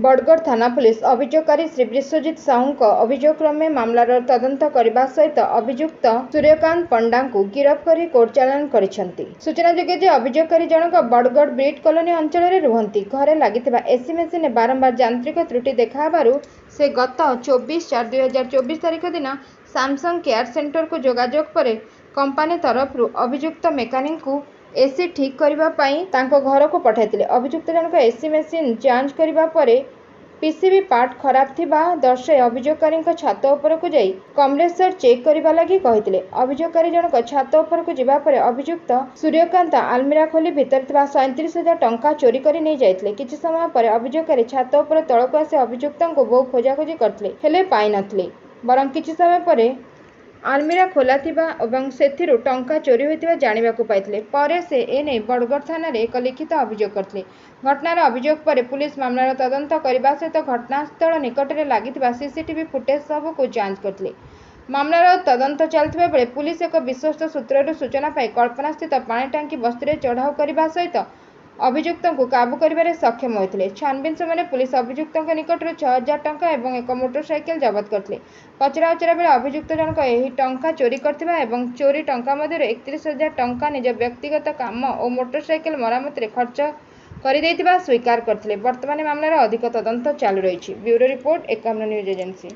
बड़गड़ थाना पुलिस अभियोगकारी श्री विश्वजित साहू अभियोग क्रमे मामलार तदंत करने सहित अभियुक्त सूर्यकांत पंडा को गिरफ्त कर कोर्ट चालाण करिसेंती। सूचनायोग्य जे अभियोगकारी जनक बड़गड़ ब्रिट कॉलोनी अंचल में रुहंती। घरे लगी एसी मेसीन बारंबार यांत्रिक त्रुटि देखाबारु से गत 24/4/2024 तारीख दिन सैमसंग केयर सेंटर को जोगाजोग पर कंपनी तरफ अभियुक्त मेकानिक को एसी ठीक करने घर को पठाई। अभियुक्त जनक एसी मेसीन जांच करने पर पीसीबी पार्ट खराब थिबा दर्शाई अभियोगकारी छात उपरकू जाई कम्प्रेसर चेक करने लगी कहते। अभियोगकारी जनक छात उपरकू जिबा परे अभियुक्त सूर्यकांत आलमीरा खोली भितर 37,000 टंका चोरी कर नहीं जाइथिले। किछि समय पर अभियोगकारी छात उपर तळकू आसी अभियुक्त को बहु खोजाखोजी करथिले हेले पाई नथिले। बरं किछि समय पर आलमीरा खोला थिबा एवं सेथिरु टंका चोरी होइतिबा जानिबाकू पाइथिले। परे से एने बड़गड़ थाना रे एक लिखित अभियोग करथिले। घटनार अभियोग पर पुलिस मामलार तदंत करने सहित घटनास्थल निकट में लगी सीसीटीवी फुटेज सब को जांच करथिले। मामलार तदंत चलथिबा बेले पुलिस एक विश्वस्त सूत्रରୁ सूचना पाई कल्पना स्थित पानी टांकी बस्ती चढ़ाऊ करने सहित अभियुक्त को काबू कर सक्षम होते। छानबीन समय पुलिस अभियुक्त निकट 6,000 टंका और एक मोटरसाइकेल जबत करते। पचरा उचरा बेले अभियुक्त जनक यह टंका चोरी करथिबा एवं चोरी टंका मध्य 31,000 टंका निज व्यक्तिगत काम और मोटरसाइकेल मरामत खर्च कर स्वीकार करते। वर्तमान मामलार अधिक तदंत चालू रही। Bureau report 51 news agency.